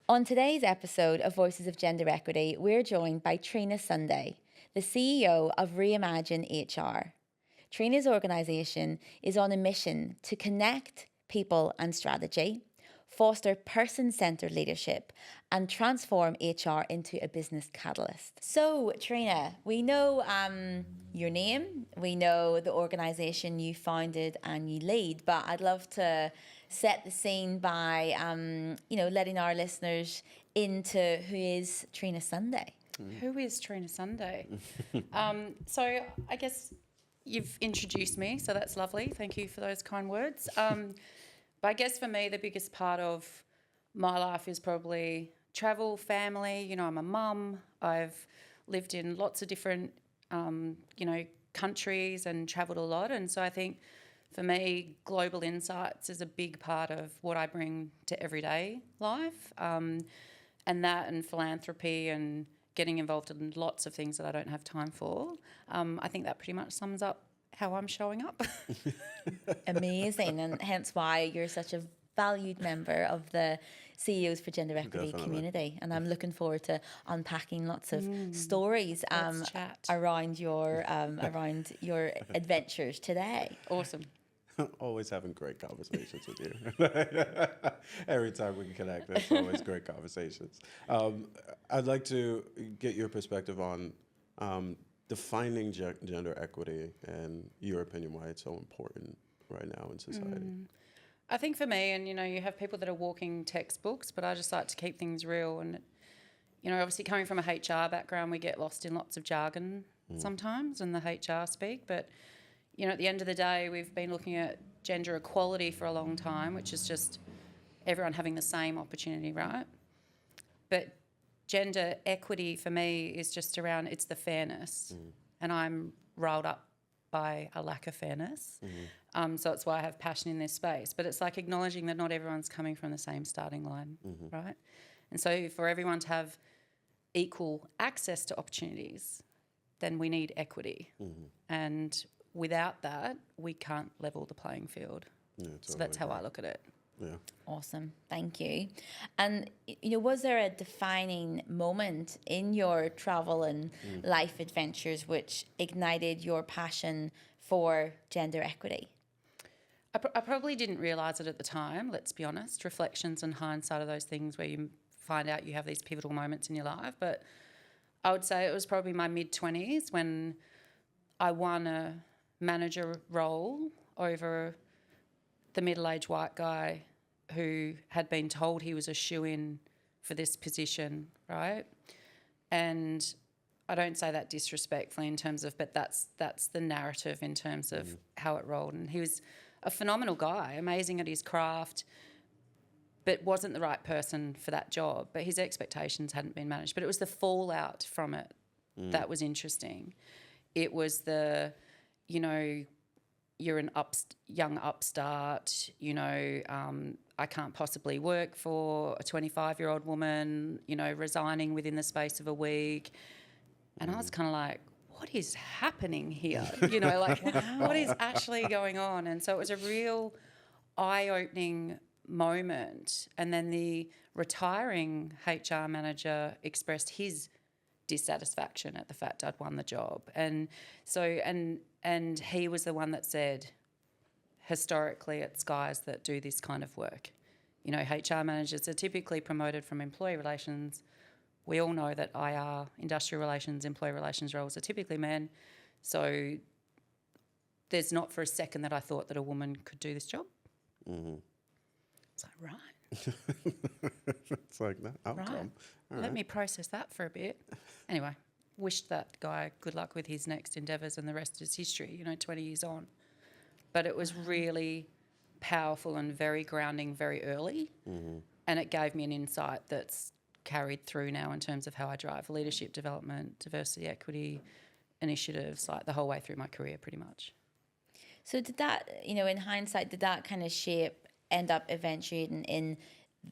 On today's episode of Voices of Gender Equity, we're joined by Trina Sunday, the CEO of ReimagineHR. Trina's organisation is on a mission to connect people and strategy, foster person-centred leadership, and transform HR into a business catalyst. So, Trina, we know your name, we know the organisation you founded and you lead, but I'd love to set the scene by, letting our listeners into who is Trina Sunday. Who is Trina Sunday? So I guess you've introduced me, so that's lovely. Thank you for those kind words. But I guess for me, the biggest part of my life is probably travel, family. You know, I'm a mum. I've lived in lots of different, countries and travelled a lot. And so I think for me, global insights is a big part of what I bring to everyday life. And that and philanthropy and getting involved in lots of things that I don't have time for. I think that pretty much sums up how I'm showing up. Amazing, and hence why you're such a valued member of the CEOs for Gender Equity community. And I'm looking forward to unpacking lots of stories around your adventures today. Awesome. Always having great conversations with you. Every time we can connect, it's always great conversations. I'd like to get your perspective on defining gender equity and your opinion why it's so important right now in society. I think for me, and you have people that are walking textbooks, but I just like to keep things real. And obviously coming from a HR background, we get lost in lots of jargon sometimes and the HR speak, but at the end of the day, we've been looking at gender equality for a long time, which is just everyone having the same opportunity, right? But gender equity for me is just around, it's the fairness. And I'm riled up by a lack of fairness. So it's why I have passion in this space. But it's like acknowledging that not everyone's coming from the same starting line, right? And so for everyone to have equal access to opportunities, then we need equity. And without that, we can't level the playing field. Yeah, totally. So that's how I look at it. Yeah. Awesome. Thank you. And, was there a defining moment in your travel and life adventures which ignited your passion for gender equity? I probably didn't realise it at the time, let's be honest. Reflections and hindsight are those things where you find out you have these pivotal moments in your life. But I would say it was probably my mid-20s when I won a manager role over the middle-aged white guy who had been told he was a shoo-in for this position, right? And I don't say that disrespectfully in terms of, but that's the narrative in terms of how it rolled. And he was a phenomenal guy, amazing at his craft, but wasn't the right person for that job. But his expectations hadn't been managed. But it was the fallout from it that was interesting. It was the, you're an young upstart, I can't possibly work for a 25-year-old woman, resigning within the space of a week. And I was kind of like, what is happening here? What is actually going on? And so it was a real eye-opening moment. And then the retiring HR manager expressed his dissatisfaction at the fact I'd won the job. And so, and he was the one that said, historically, it's guys that do this kind of work. HR managers are typically promoted from employee relations. We all know that IR, industrial relations, employee relations roles are typically men. So there's not for a second that I thought that a woman could do this job. It's like, right. It's like that outcome. Right. Let me process that for a bit. Anyway, wished that guy good luck with his next endeavours and the rest is history, 20 years on. But it was really powerful and very grounding very early. And it gave me an insight that's carried through now in terms of how I drive leadership development, diversity, equity initiatives, like the whole way through my career pretty much. So did that, in hindsight, did that kind of end up eventuating in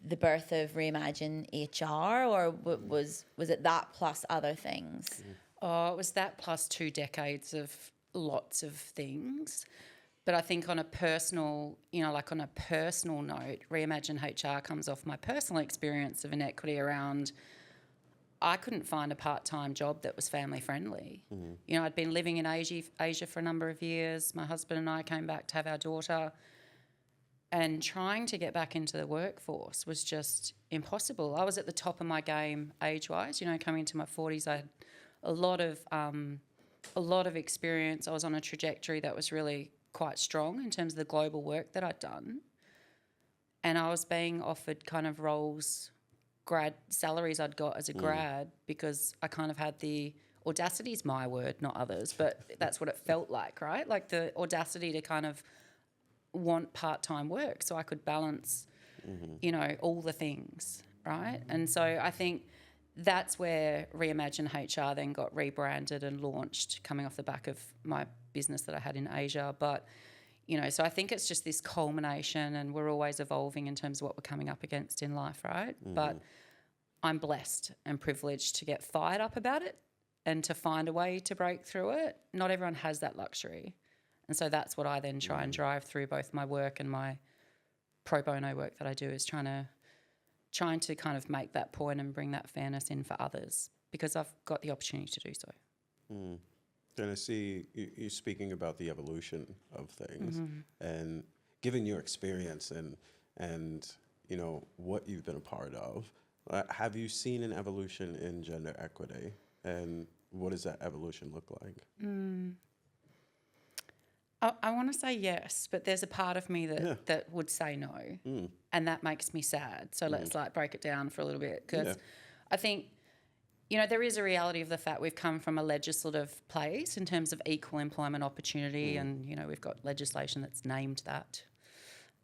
the birth of ReimagineHR, or was it that plus other things? Oh, it was that plus 2 decades of lots of things. But I think on a personal, like on a personal note, Reimagine HR comes off my personal experience of inequity around I couldn't find a part-time job that was family friendly. I'd been living in Asia for a number of years. My husband and I came back to have our daughter, and trying to get back into the workforce was just impossible. I was at the top of my game age-wise. Coming into my 40s, I had a lot of experience. I was on a trajectory that was really quite strong in terms of the global work that I'd done, and I was being offered kind of roles, grad salaries I'd got as a grad, because I kind of had the audacity, is my word, not others, but that's what it felt like, right? Like the audacity to kind of want part-time work so I could balance, all the things, right? And so I think that's where Reimagine HR then got rebranded and launched, coming off the back of my business that I had in Asia. But, so I think it's just this culmination, and we're always evolving in terms of what we're coming up against in life, right? But I'm blessed and privileged to get fired up about it and to find a way to break through it. Not everyone has that luxury. And so that's what I then try and drive through both my work and my pro bono work that I do, is trying to kind of make that point and bring that fairness in for others, because I've got the opportunity to do so. And I see you speaking about the evolution of things, and given your experience and what you've been a part of, have you seen an evolution in gender equity, and what does that evolution look like? I want to say yes, but there's a part of me that would say no, and that makes me sad. So let's break it down for a little bit, because I think, there is a reality of the fact we've come from a legislative place in terms of equal employment opportunity, and, we've got legislation that's named that.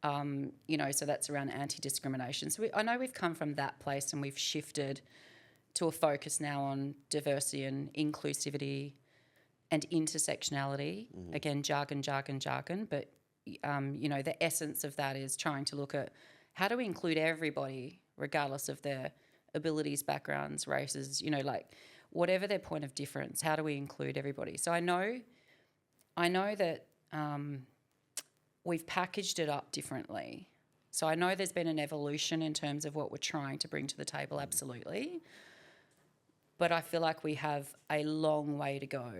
So that's around anti-discrimination. So I know we've come from that place, and we've shifted to a focus now on diversity and inclusivity and intersectionality. Again, jargon, but, the essence of that is trying to look at how do we include everybody, regardless of their abilities, backgrounds, races, whatever their point of difference, how do we include everybody? So I know that we've packaged it up differently. So I know there's been an evolution in terms of what we're trying to bring to the table, absolutely. But I feel like we have a long way to go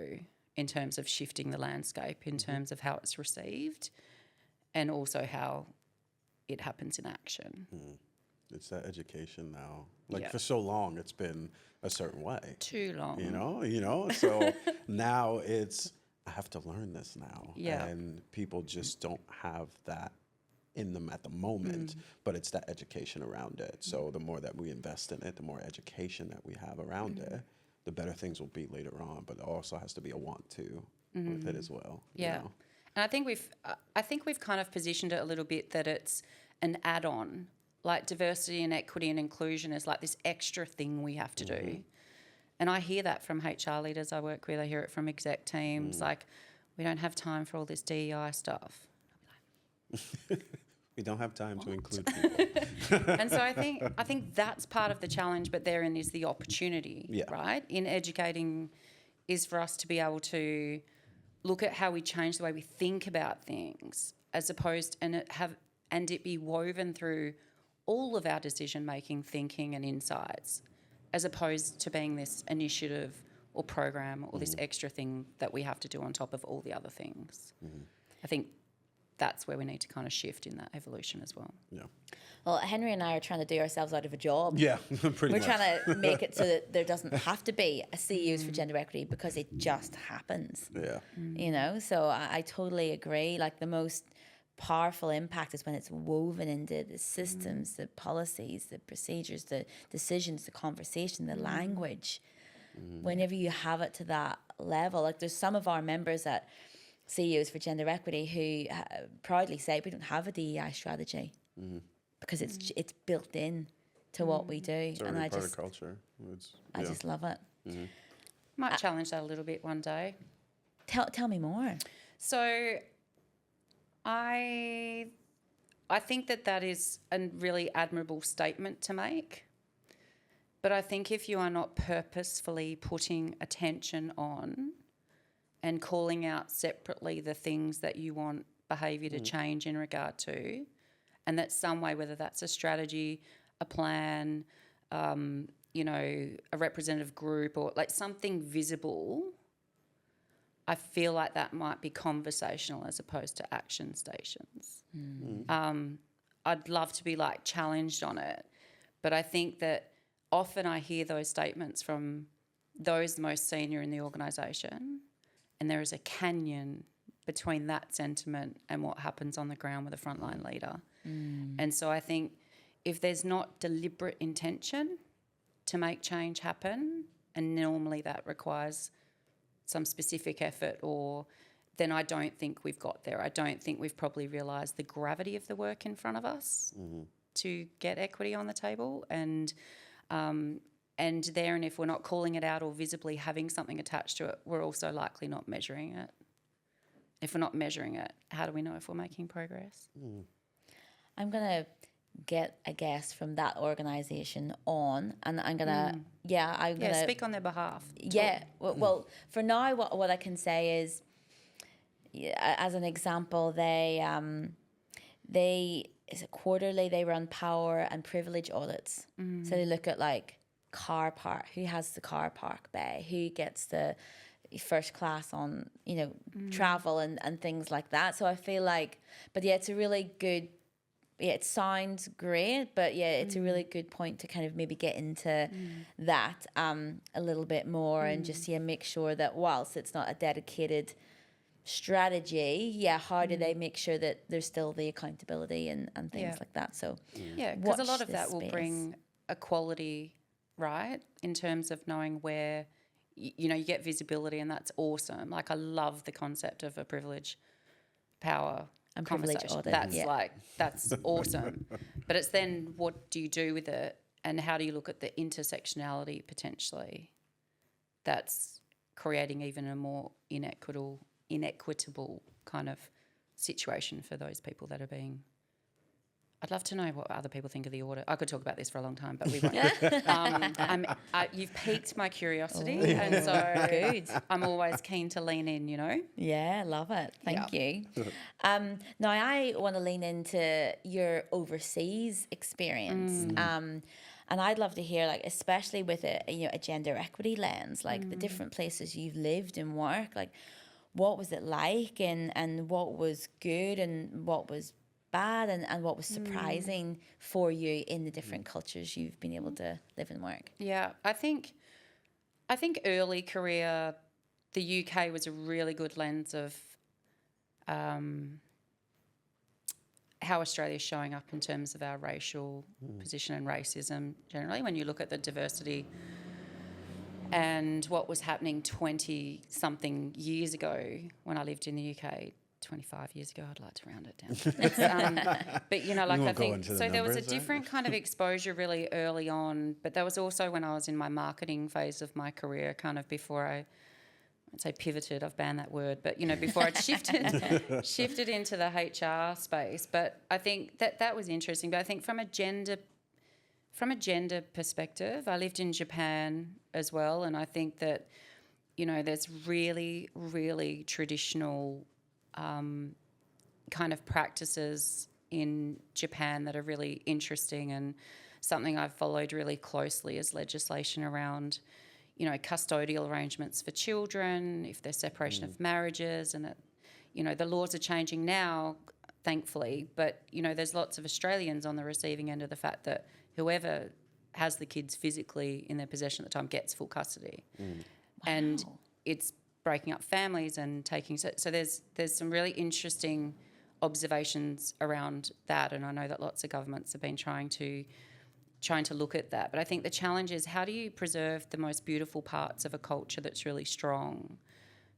in terms of shifting the landscape, in terms of how it's received, and also how it happens in action. It's that education now. For so long, it's been a certain way. Too long. So now it's, I have to learn this now. Yeah. And people just don't have that in them at the moment, but it's that education around it. So the more that we invest in it, the more education that we have around it, the better things will be later on. But it also has to be a want to with it as well. Yeah. And I think we've kind of positioned it a little bit that it's an add-on. Like diversity and equity and inclusion is like this extra thing we have to do. And I hear that from HR leaders I work with. I hear it from exec teams. Like, we don't have time for all this DEI stuff. We don't have time to include people. And so I think that's part of the challenge, but therein is the opportunity, right? In educating is for us to be able to look at how we change the way we think about things, as opposed and it be woven through all of our decision-making, thinking and insights, as opposed to being this initiative or program or this extra thing that we have to do on top of all the other things. I think that's where we need to kind of shift in that evolution as well. Yeah. Well, Henry and I are trying to do ourselves out of a job. Yeah, pretty We're much. trying to make it so that there doesn't have to be a CEOs for gender equity, because it just happens. Yeah. So I totally agree. Like, the most powerful impact is when it's woven into the systems, the policies, the procedures, the decisions, the conversation, the language. Whenever you have it to that level, like there's some of our members at CEOs for Gender Equity who proudly say we don't have a DEI strategy because it's built in to what we do. It's already and part of culture. I just love it. Might challenge that a little bit one day. Tell me more. So I think that is a really admirable statement to make. But I think if you are not purposefully putting attention on and calling out separately the things that you want behaviour to change in regard to, and that some way, whether that's a strategy, a plan, you know, a representative group, or like something visible, I feel like that might be conversational as opposed to action stations. I'd love to be like challenged on it, but I think that often I hear those statements from those most senior in the organisation, and there is a canyon between that sentiment and what happens on the ground with a frontline leader. And so I think if there's not deliberate intention to make change happen, and normally that requires some specific effort, or then I don't think we've got there. I don't think we've probably realised the gravity of the work in front of us to get equity on the table, and if we're not calling it out or visibly having something attached to it, we're also likely not measuring it. If we're not measuring it, how do we know if we're making progress? I'm going to get a guest from that organisation on, and I'm going to, I'm going to... speak on their behalf. Yeah, well, for now, what I can say is, as an example, they is it quarterly, they run power and privilege audits. So they look at like car park, who has the car park bay, who gets the first class on, you know, travel and things like that. So I feel like, but yeah, it's a really good, it sounds great, but yeah, it's a really good point to kind of maybe get into that a little bit more and just make sure that whilst it's not a dedicated strategy, how do they make sure that there's still the accountability and things like that? So because a lot of that will bring equality, right, in terms of knowing where you know you get visibility, and that's awesome. Like I love the concept of a privilege power and privilege audit. That's awesome. But it's then what do you do with it, and how do you look at the intersectionality potentially that's creating even a more inequitable kind of situation for those people that are being... I'd love to know what other people think of the audit. I could talk about this for a long time, but we won't. You've piqued my curiosity, and so good. I'm always keen to lean in, you know? Yeah, love it. Thank you. Now, I want to lean into your overseas experience. And I'd love to hear, like, especially with a gender equity lens, like the different places you've lived and worked, like what was it like, and what was good and what was bad, and what was surprising for you in the different cultures you've been able to live and work? Yeah, I think early career, the UK was a really good lens of how Australia's showing up in terms of our racial position and racism generally. When you look at the diversity and what was happening 20-something years ago when I lived in the UK, 25 years ago, I'd like to round it down. But, you know, like I think, so there was a different kind of exposure really early on, but that was also when I was in my marketing phase of my career, kind of before I'd say pivoted, I've banned that word, but, you know, before I'd shifted into the HR space. But I think that was interesting. But I think from a gender perspective, I lived in Japan as well, and I think that, you know, there's really, really traditional kind of practices in Japan that are really interesting, and something I've followed really closely is legislation around, you know, custodial arrangements for children, if there's separation of marriages, and that, you know, the laws are changing now, thankfully, but, you know, there's lots of Australians on the receiving end of the fact that whoever has the kids physically in their possession at the time gets full custody. And it's breaking up families and taking... So there's some really interesting observations around that, and I know that lots of governments have been trying to look at that. But I think the challenge is, how do you preserve the most beautiful parts of a culture that's really strong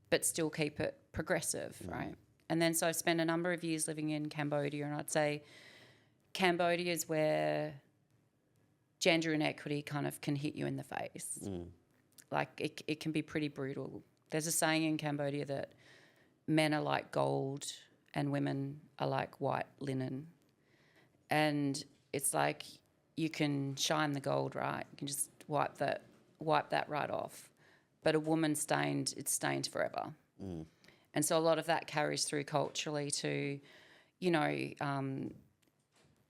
but still keep it progressive, right? And then so I've spent a number of years living in Cambodia, and I'd say Cambodia is where gender inequity kind of can hit you in the face. Like it can be pretty brutal. There's a saying in Cambodia that men are like gold and women are like white linen. And it's like you can shine the gold, right? You can just wipe that right off. But a woman it's stained forever. And so a lot of that carries through culturally to, you know,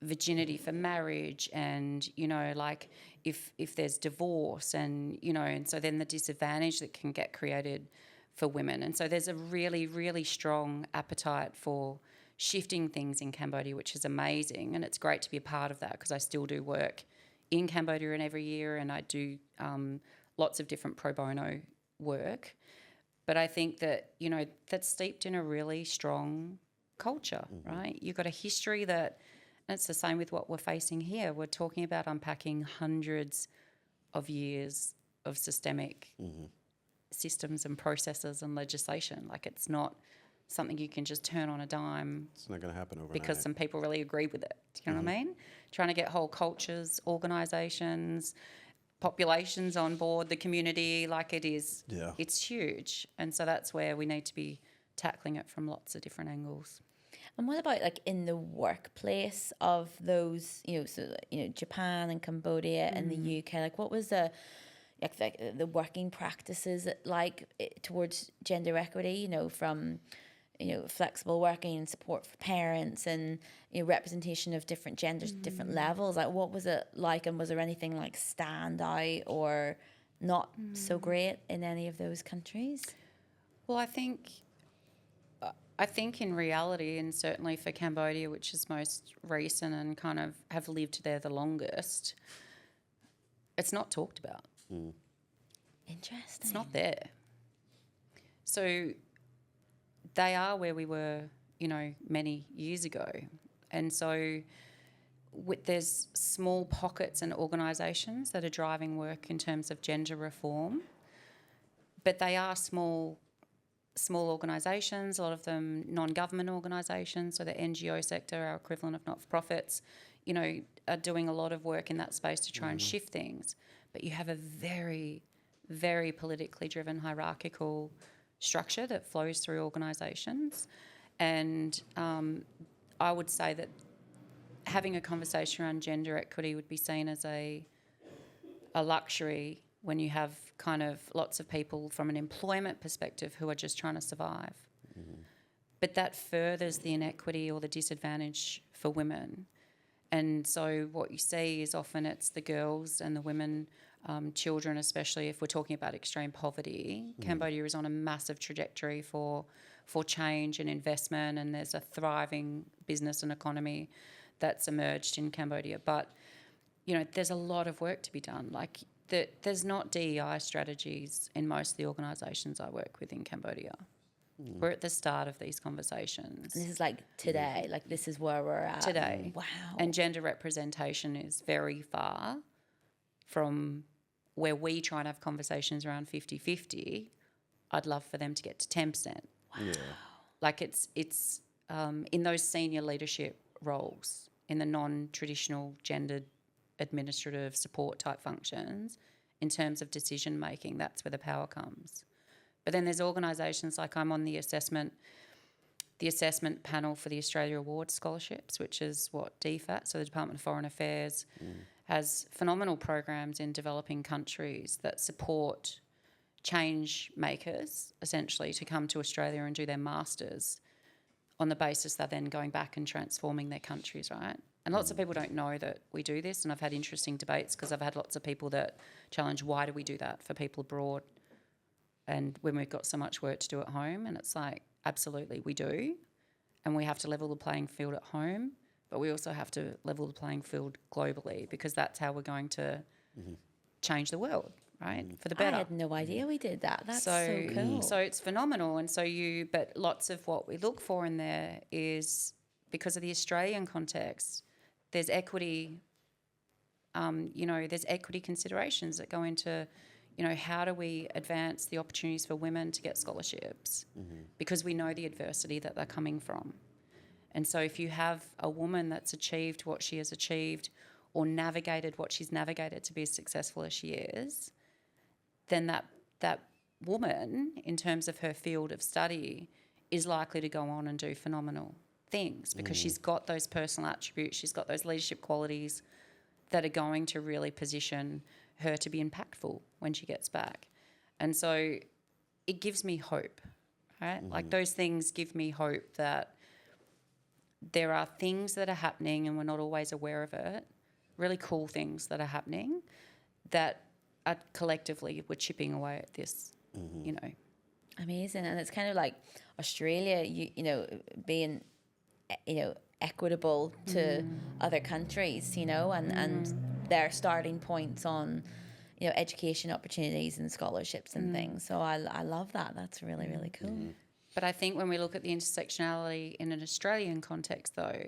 virginity for marriage, and, you know, like if there's divorce, and, you know, and so then the disadvantage that can get created for women. And so there's a really, really strong appetite for shifting things in Cambodia, which is amazing. And it's great to be a part of that, because I still do work in Cambodia and every year, and I do lots of different pro bono work. But I think that, you know, that's steeped in a really strong culture, right? You've got a history that, and it's the same with what we're facing here. We're talking about unpacking hundreds of years of systemic systems and processes and legislation. Like, it's not something you can just turn on a dime. It's not going to happen overnight. Because some people really agree with it. Do you know what I mean? Trying to get whole cultures, organisations, populations on board, the community, like it is, it's huge. And so that's where we need to be tackling it from lots of different angles. And what about like in the workplace of those, you know, so, you know, Japan and Cambodia and the UK, like what was the working practices like towards gender equity, you know, from, you know, flexible working and support for parents and, you know, representation of different genders, different levels. Like what was it like, and was there anything like stand out or not so great in any of those countries? Well, I think in reality, and certainly for Cambodia, which is most recent and kind of have lived there the longest, it's not talked about. Interesting. It's not there. So they are where we were, you know, many years ago. And so there's small pockets and organisations that are driving work in terms of gender reform, but they are small organisations, a lot of them non-government organisations, so the NGO sector, our equivalent of not-for-profits, you know, are doing a lot of work in that space to try and shift things. But you have a very, very politically driven hierarchical structure that flows through organisations. And I would say that having a conversation around gender equity would be seen as a luxury when you have kind of lots of people from an employment perspective who are just trying to survive. But that furthers the inequity or the disadvantage for women. And so what you see is often it's the girls and the women, children, especially if we're talking about extreme poverty. Cambodia is on a massive trajectory for change and investment, and there's a thriving business and economy that's emerged in Cambodia. But, you know, there's a lot of work to be done. Like, there's not DEI strategies in most of the organisations I work with in Cambodia. We're at the start of these conversations. And this is like today, like this is where we're at. Today. Wow. And gender representation is very far from where we try and have conversations around 50-50. I'd love for them to get to 10%. Yeah. Like it's in those senior leadership roles, in the non-traditional gendered administrative support type functions, in terms of decision making, that's where the power comes. But then there's organisations like I'm on the assessment panel for the Australia Awards Scholarships, which is what DFAT, so the Department of Foreign Affairs, has phenomenal programs in developing countries that support change makers, essentially, to come to Australia and do their masters on the basis they're then going back and transforming their countries, right? And lots of people don't know that we do this, and I've had interesting debates because I've had lots of people that challenge, why do we do that for people abroad and when we've got so much work to do at home? And it's like, absolutely, we do, and we have to level the playing field at home, but we also have to level the playing field globally, because that's how we're going to change the world, right, for the better. I had no idea we did that. That's so cool. So it's phenomenal. And so but lots of what we look for in there is, because of the Australian context, there's equity, there's equity considerations that go into, how do we advance the opportunities for women to get scholarships, because we know the adversity that they're coming from. And so if you have a woman that's achieved what she has achieved or navigated what she's navigated to be as successful as she is, then that woman, in terms of her field of study, is likely to go on and do phenomenal things, because she's got those personal attributes, she's got those leadership qualities that are going to really position her to be impactful when she gets back. And so it gives me hope, right? Like those things give me hope that there are things that are happening and we're not always aware of it, really cool things that are happening that are collectively we're chipping away at this, you know. Amazing. And it's kind of like Australia, you know, being, you know, equitable to other countries, you know, and their starting points on, you know, education opportunities and scholarships and things. So I love that. That's really, really cool. But I think when we look at the intersectionality in an Australian context, though,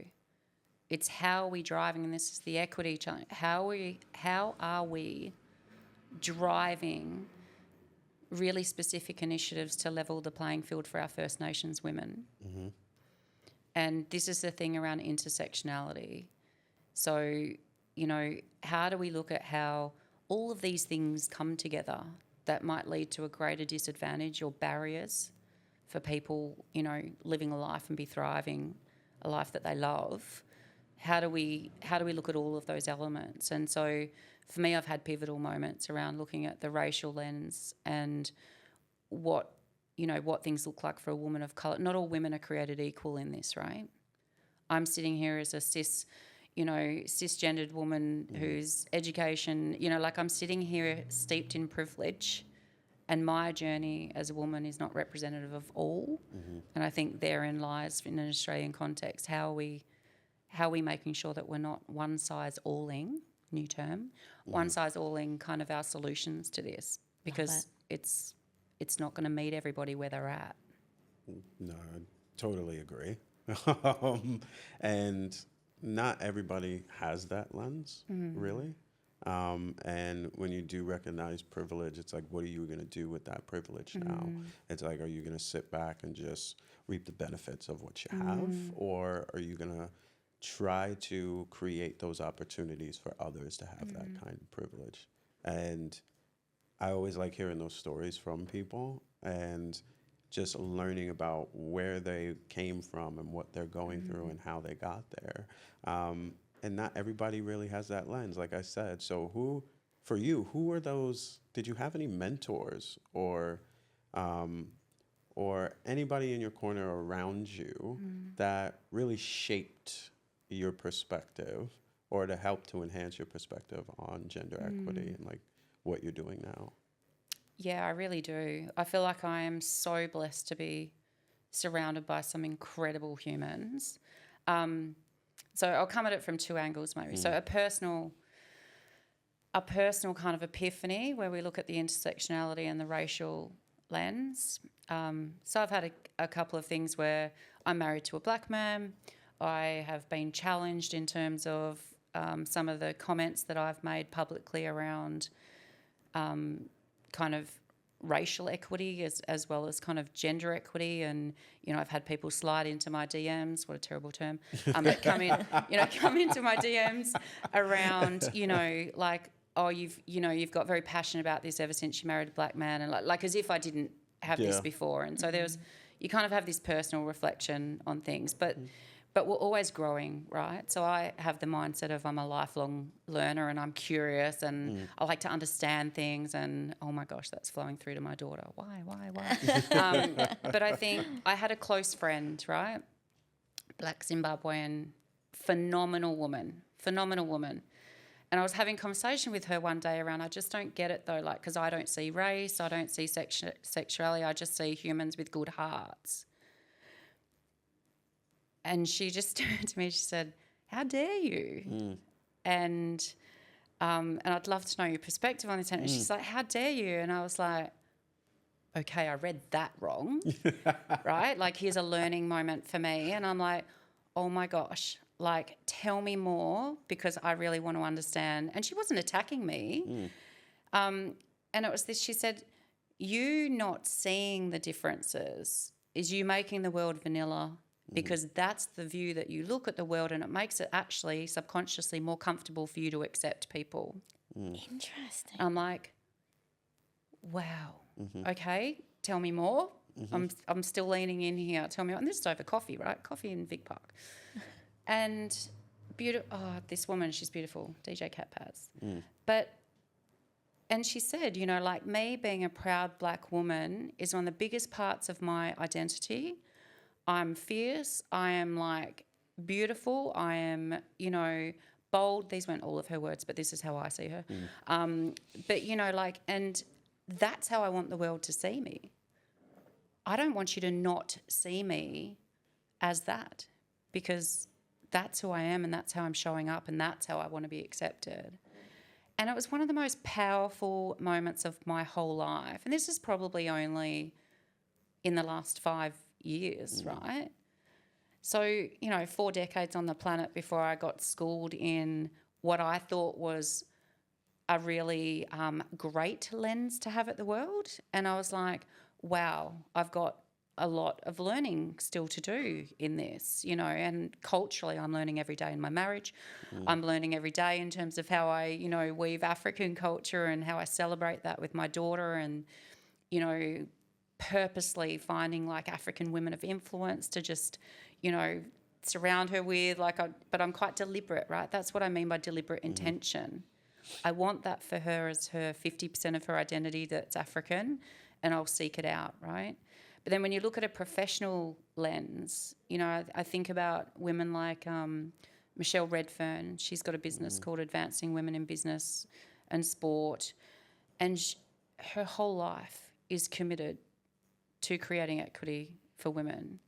it's how are we driving, and this is the equity challenge, how are we driving really specific initiatives to level the playing field for our First Nations women? And this is the thing around intersectionality. So, you know, how do we look at how all of these things come together that might lead to a greater disadvantage or barriers for people, you know, living a life and be thriving a life that they love? How do we look at all of those elements? And so for me, I've had pivotal moments around looking at the racial lens and what things look like for a woman of colour. Not all women are created equal in this, right? I'm sitting here as a cisgendered woman whose education, you know, like I'm sitting here steeped in privilege, and my journey as a woman is not representative of all. And I think therein lies, in an Australian context, how are we making sure that we're not one size alling, new term, one size alling kind of our solutions to this, because it's not going to meet everybody where they're at. No, I totally agree. And not everybody has that lens, really. And when you do recognize privilege, it's like, what are you going to do with that privilege now? It's like, are you going to sit back and just reap the benefits of what you have? Or are you going to try to create those opportunities for others to have that kind of privilege? And I always like hearing those stories from people and just learning about where they came from and what they're going through and how they got there. And not everybody really has that lens, like I said. So who are those, did you have any mentors or anybody in your corner around you that really shaped your perspective or to help to enhance your perspective on gender equity and like what you're doing now? Yeah, I really do. I feel like I am so blessed to be surrounded by some incredible humans. So I'll come at it from two angles maybe. So a personal kind of epiphany where we look at the intersectionality and the racial lens. So I've had a couple of things where I'm married to a black man. I have been challenged in terms of some of the comments that I've made publicly around kind of racial equity as well as kind of gender equity. And, you know, I've had people slide into my DMs, what a terrible term, but come into my DMs around, you know, like, oh, you've got very passionate about this ever since you married a black man, and like as if I didn't have this before. And so you kind of have this personal reflection on things, but we're always growing, right? So I have the mindset of I'm a lifelong learner and I'm curious and I like to understand things, and oh my gosh, that's flowing through to my daughter. Why? But I think I had a close friend, right? Black Zimbabwean, phenomenal woman. And I was having a conversation with her one day around, I just don't get it though, like, because I don't see race, I don't see sexuality, I just see humans with good hearts. And she just turned to me, she said, how dare you? And I'd love to know your perspective on this. And she's like, how dare you? And I was like, okay, I read that wrong, right? Like, here's a learning moment for me. And I'm like, oh my gosh, like, tell me more because I really want to understand. And she wasn't attacking me. And it was this, she said, you not seeing the differences is you making the world vanilla, because that's the view that you look at the world, and it makes it actually subconsciously more comfortable for you to accept people. Interesting. I'm like, wow, okay, tell me more. I'm still leaning in here. Tell me, and this is over coffee, right? Coffee in Vic Park. And beautiful. Oh, this woman, she's beautiful. DJ Cat Paz. But And she said, you know, like me being a proud black woman is one of the biggest parts of my identity. I'm fierce. I am like beautiful. I am, you know, bold. These weren't all of her words, but this is how I see her. But, you know, like, and that's how I want the world to see me. I don't want you to not see me as that, because that's who I am and that's how I'm showing up and that's how I want to be accepted. And it was one of the most powerful moments of my whole life. And this is probably only in the last 5 years, right? So, you know, 4 decades on the planet before I got schooled in what I thought was a really great lens to have at the world. And I was like, wow, I've got a lot of learning still to do in this, you know, and culturally I'm learning every day in my marriage. I'm learning every day in terms of how I, you know, weave African culture and how I celebrate that with my daughter, and, you know, purposely finding like African women of influence to just, you know, surround her with, like, but I'm quite deliberate, right? That's what I mean by deliberate intention. I want that for her as her 50% of her identity that's African, and I'll seek it out, right? But then when you look at a professional lens, you know, I think about women like Michelle Redfern. She's got a business called Advancing Women in Business and Sport, and her whole life is committed to creating equity for women.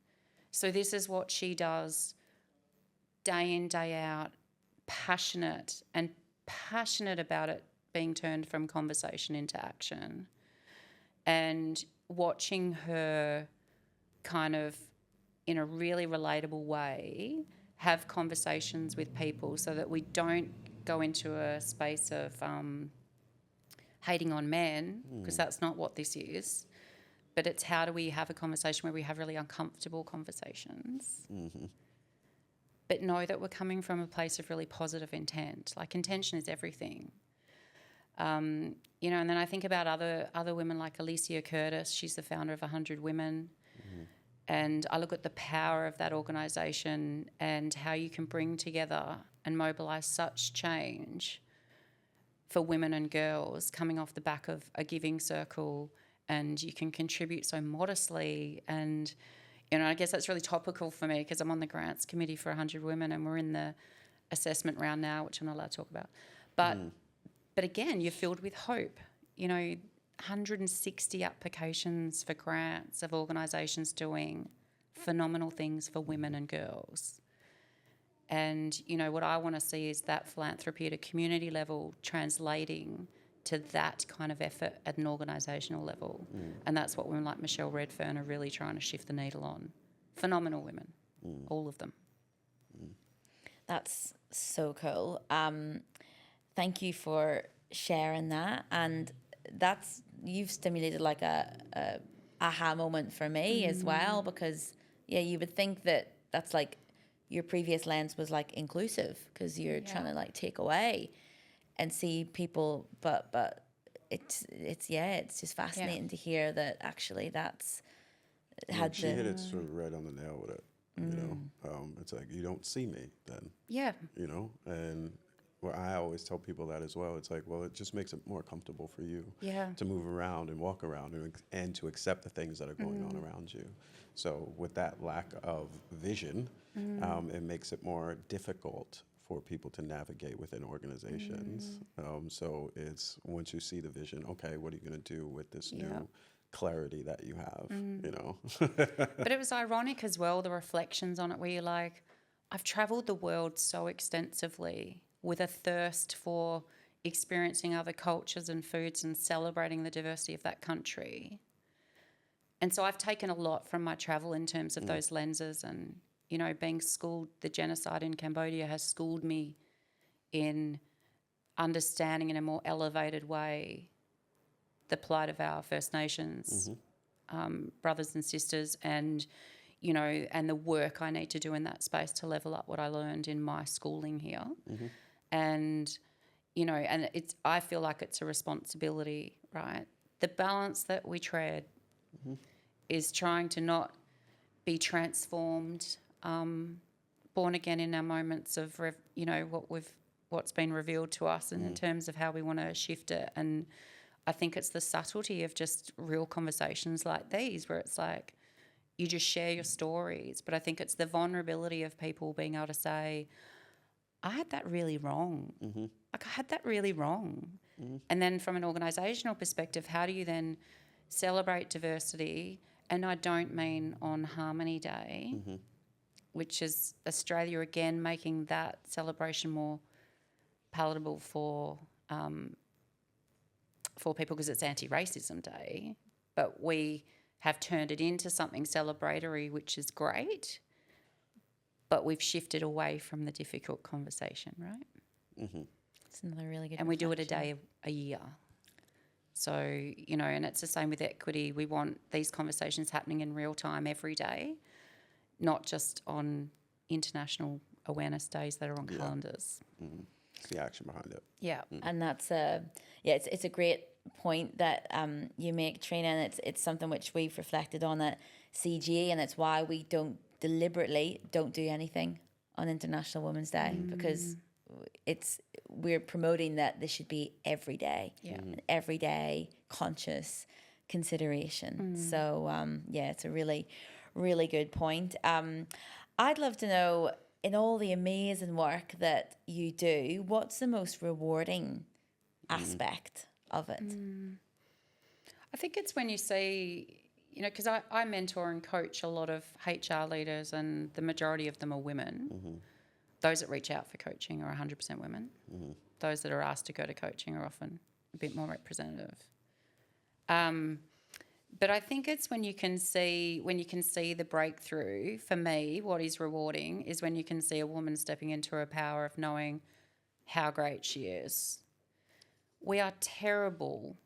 So this is what she does day in, day out, passionate about it being turned from conversation into action. And watching her kind of in a really relatable way have conversations with people so that we don't go into a space of hating on men, because that's not what this is. But it's how do we have a conversation where we have really uncomfortable conversations, but know that we're coming from a place of really positive intent. Like, intention is everything. You know, and then I think about other women like Alicia Curtis. She's the founder of 100 Women. And I look at the power of that organisation and how you can bring together and mobilise such change for women and girls coming off the back of a giving circle, and you can contribute so modestly. And, you know, I guess that's really topical for me because I'm on the grants committee for 100 Women and we're in the assessment round now, which I'm not allowed to talk about. But again, you're filled with hope. You know, 160 applications for grants of organisations doing phenomenal things for women and girls. And, you know, what I want to see is that philanthropy at a community level translating to that kind of effort at an organisational level. And that's what women like Michelle Redfern are really trying to shift the needle on. Phenomenal women, all of them. That's so cool. Thank you for sharing that. And you've stimulated like a aha moment for me as well, because you would think that that's like your previous lens was like inclusive because you're trying to like take away and see people, but it's just fascinating to hear that actually that's had she hit it sort of right on the nail with it. You know, it's like, you don't see me then. Yeah. You know, and well, I always tell people that as well. It's like, well, it just makes it more comfortable for you to move around and walk around and to accept the things that are going on around you. So with that lack of vision, it makes it more difficult for people to navigate within organizations. So it's, once you see the vision, okay, what are you going to do with this new clarity that you have, you know? But it was ironic as well, the reflections on it, where you're like, I've travelled the world so extensively with a thirst for experiencing other cultures and foods and celebrating the diversity of that country. And so I've taken a lot from my travel in terms of those lenses, and, you know, being schooled, the genocide in Cambodia has schooled me in understanding in a more elevated way the plight of our First Nations brothers and sisters, and, you know, and the work I need to do in that space to level up what I learned in my schooling here. And, you know, and I feel like it's a responsibility, right? The balance that we tread is trying to not be transformed, born again in our moments of, you know, what we've what's been revealed to us and in terms of how we want to shift it. And I think it's the subtlety of just real conversations like these where it's like you just share your stories. But I think it's the vulnerability of people being able to say, I had that really wrong. Like, I had that really wrong. And then from an organisational perspective, how do you then celebrate diversity? And I don't mean on Harmony Day, which is Australia again making that celebration more palatable for people because it's Anti-Racism Day, but we have turned it into something celebratory, which is great, but we've shifted away from the difficult conversation, right? It's another really good. And we do it a reflection. day a year. So, you know, and it's the same with equity. We want these conversations happening in real time every day, not just on international awareness days that are on calendars. It's the action behind it. Yeah. And that's it's a great point that you make, Trina, and it's something which we've reflected on at CGA, and it's why we deliberately don't do anything on International Women's Day because we're promoting that this should be every day, an everyday conscious consideration. So it's a really, really good point. I'd love to know, in all the amazing work that you do, what's the most rewarding aspect of it? I think it's when you see, you know, because I mentor and coach a lot of HR leaders and the majority of them are women. Those that reach out for coaching are 100% women. Those that are asked to go to coaching are often a bit more representative. But I think it's when you can see the breakthrough. For me, what is rewarding is when you can see a woman stepping into her power of knowing how great she is. We are terrible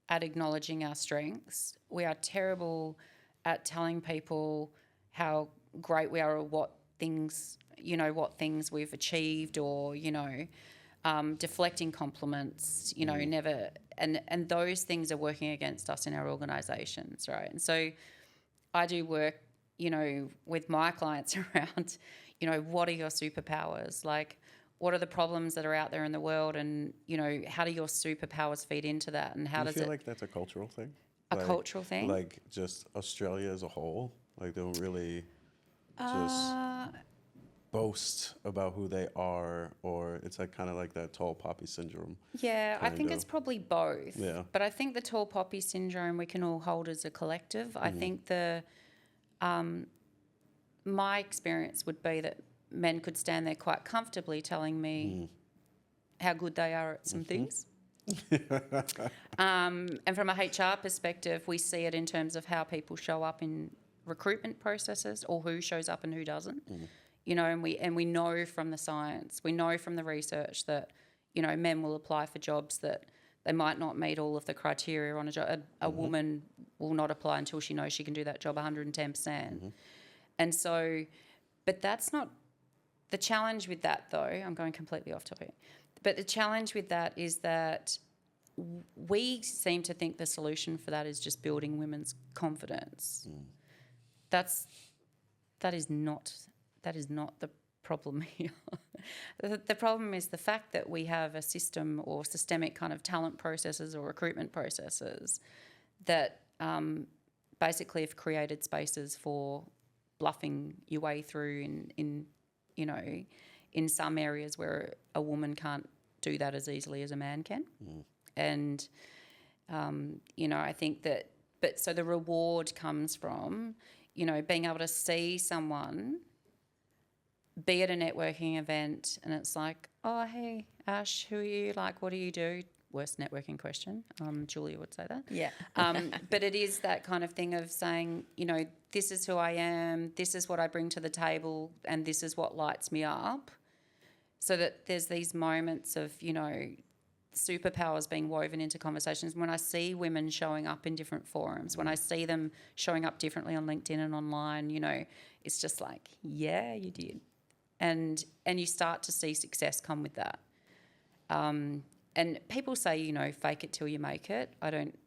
at acknowledging our strengths. We are terrible at telling people how great we are or what things we've achieved, or, you know, deflecting compliments, you know, never, and those things are working against us in our organisations, right? And so I do work, you know, with my clients around, you know, what are your superpowers? Like, what are the problems that are out there in the world, and, you know, how do your superpowers feed into that, and how Do you does feel it... like that's a cultural thing? A cultural thing? Like just Australia as a whole? Like they don't really just boast about who they are, or it's like kind of like that tall poppy syndrome? Yeah, I think of. it's probably both. Yeah. But I think the tall poppy syndrome we can all hold as a collective. I think my experience would be that men could stand there quite comfortably telling me how good they are at some things. And from a HR perspective, we see it in terms of how people show up in recruitment processes, or who shows up and who doesn't. You know, and we know from the science, we know from the research that, you know, men will apply for jobs that they might not meet all of the criteria on a job. A woman will not apply until she knows she can do that job 110%. And so, but that's not the challenge with that, though. I'm going completely off topic. But the challenge with that is that we seem to think the solution for that is just building women's confidence. That is not the problem here. The problem is the fact that we have a system or systemic kind of talent processes or recruitment processes that basically have created spaces for bluffing your way through in you know, in some areas where a woman can't do that as easily as a man can. And, you know, I think that, but so the reward comes from, you know, being able to see someone be at a networking event and it's like, oh, hey, Ash, who are you? Like, what do you do? Worst networking question. Julia would say that. Yeah. But it is that kind of thing of saying, you know, this is who I am, this is what I bring to the table, and this is what lights me up. So that there's these moments of, you know, superpowers being woven into conversations. When I see women showing up in different forums, when I see them showing up differently on LinkedIn and online, you know, it's just like, yeah, you did. And you start to see success come with that. And people say, you know, fake it till you make it. I don't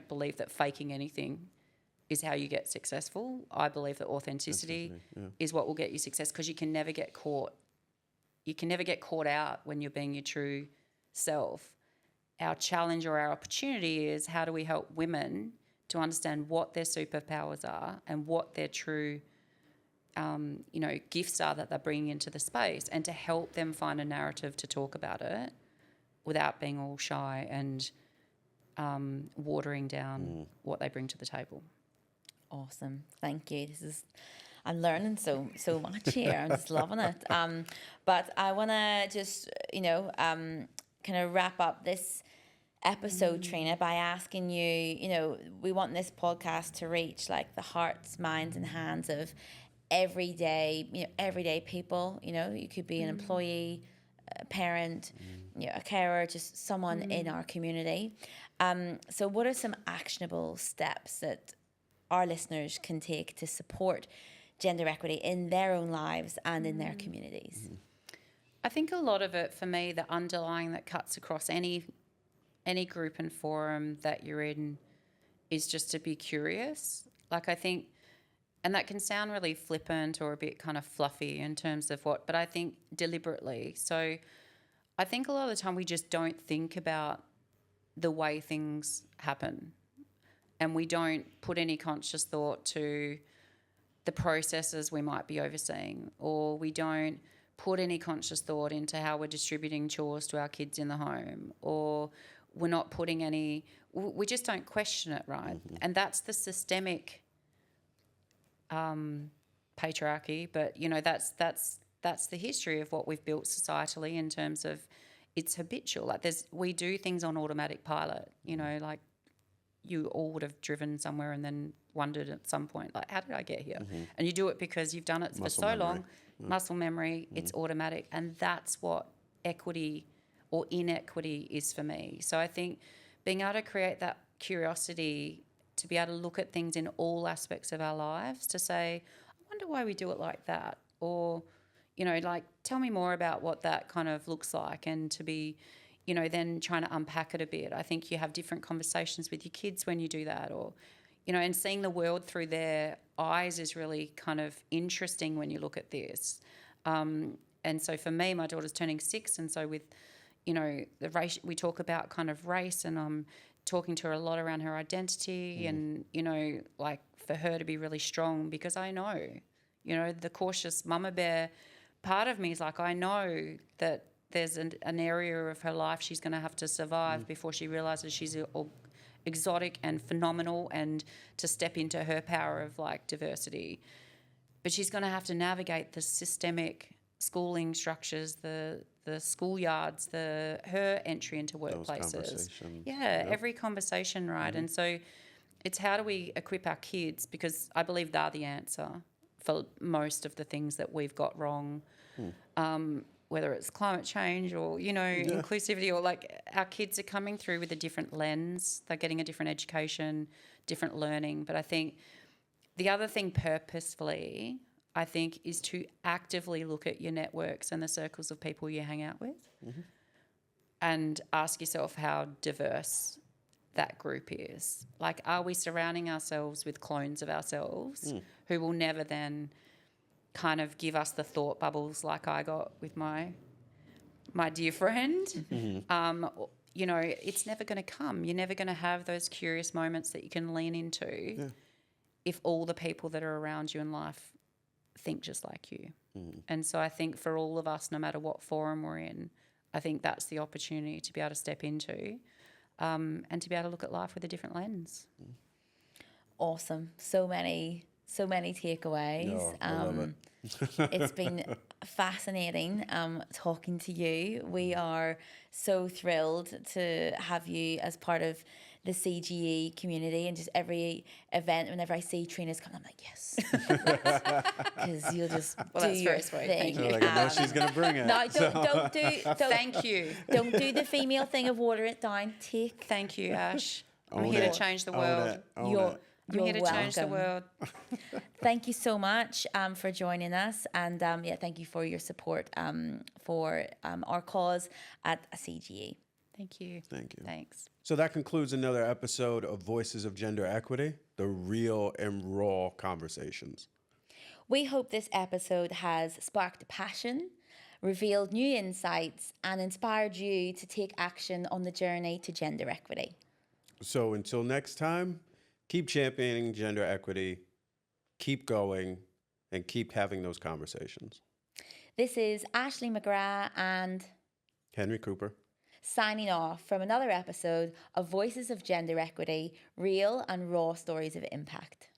believe that faking anything is how you get successful. I believe that authenticity is what will get you success, because you can never get caught you can never get caught out when you're being your true self. Our challenge or our opportunity is how do we help women to understand what their superpowers are and what their true gifts are that they're bringing into the space, and to help them find a narrative to talk about it without being all shy and watering down what they bring to the table. Awesome. Thank you. I'm learning so much here. I'm just loving it. But I want to just, kind of wrap up this episode, Trina, by asking you, we want this podcast to reach like the hearts, minds, and hands of everyday people. You could be an employee, a parent, a carer, just someone in our community. So what are some actionable steps that our listeners can take to support gender equity in their own lives and in their communities? I think a lot of it, for me, the underlying that cuts across any group and forum that you're in is just to be curious. Like, I think, and that can sound really flippant or a bit kind of fluffy in terms of but I think deliberately. So I think a lot of the time we just don't think about the way things happen, and we don't put any conscious thought to the processes we might be overseeing, or we don't put any conscious thought into how we're distributing chores to our kids in the home, or we're not putting any, we just don't question it, right? And that's the systemic patriarchy, but that's the history of what we've built societally in terms of it's habitual. Like we do things on automatic pilot, like you all would have driven somewhere and then wondered at some point, like, how did I get here? And you do it because you've done it for so long, muscle memory, it's automatic. And that's what equity or inequity is for me. So I think being able to create that curiosity to be able to look at things in all aspects of our lives, to say, I wonder why we do it like that, or, tell me more about what that kind of looks like, and to be, then trying to unpack it a bit. I think you have different conversations with your kids when you do that, or, and seeing the world through their eyes is really kind of interesting when you look at this. And so for me, my daughter's turning 6, and so with, the race, we talk about kind of race, and I'm talking to her a lot around her identity and, like for her to be really strong, because I know, the cautious mama bear part of me is like, I know that there's an area of her life she's going to have to survive before she realises she's exotic and phenomenal, and to step into her power of like diversity. But she's going to have to navigate the systemic schooling structures, the schoolyards, her entry into workplaces. Every conversation, right? And so it's how do we equip our kids, because I believe they're the answer for most of the things that we've got wrong, whether it's climate change or, inclusivity, or like our kids are coming through with a different lens. They're getting a different education, different learning. But I think the other thing purposefully, I think, is to actively look at your networks and the circles of people you hang out with and ask yourself how diverse that group is. Like, are we surrounding ourselves with clones of ourselves who will never then kind of give us the thought bubbles like I got with my dear friend? It's never going to come. You're never going to have those curious moments that you can lean into if all the people that are around you in life think just like you. And so I think for all of us, no matter what forum we're in, I think that's the opportunity to be able to step into and to be able to look at life with a different lens. Awesome. So many takeaways. I love it. It's been fascinating talking to you. We are so thrilled to have you as part of the CGE community, and just every event, whenever I see Trina's coming, I'm like, yes. Because you'll just do your thing. Thank you. Like, I know she's going to bring it. No, don't Thank you. Don't do the female thing of water it down. Thank you, Ash. I'm Own here it. to change the Own world. it. Own You're it. I'm here to change the welcome. world. Thank you so much for joining us, and thank you for your support for our cause at CGE. Thank you. Thank you. Thanks. So that concludes another episode of Voices of Gender Equity, the real and raw conversations. We hope this episode has sparked passion, revealed new insights, and inspired you to take action on the journey to gender equity. So until next time, keep championing gender equity, keep going, and keep having those conversations. This is Ashley McGrath and Henry Cooper. signing off from another episode of Voices of Gender Equity, real and raw stories of impact.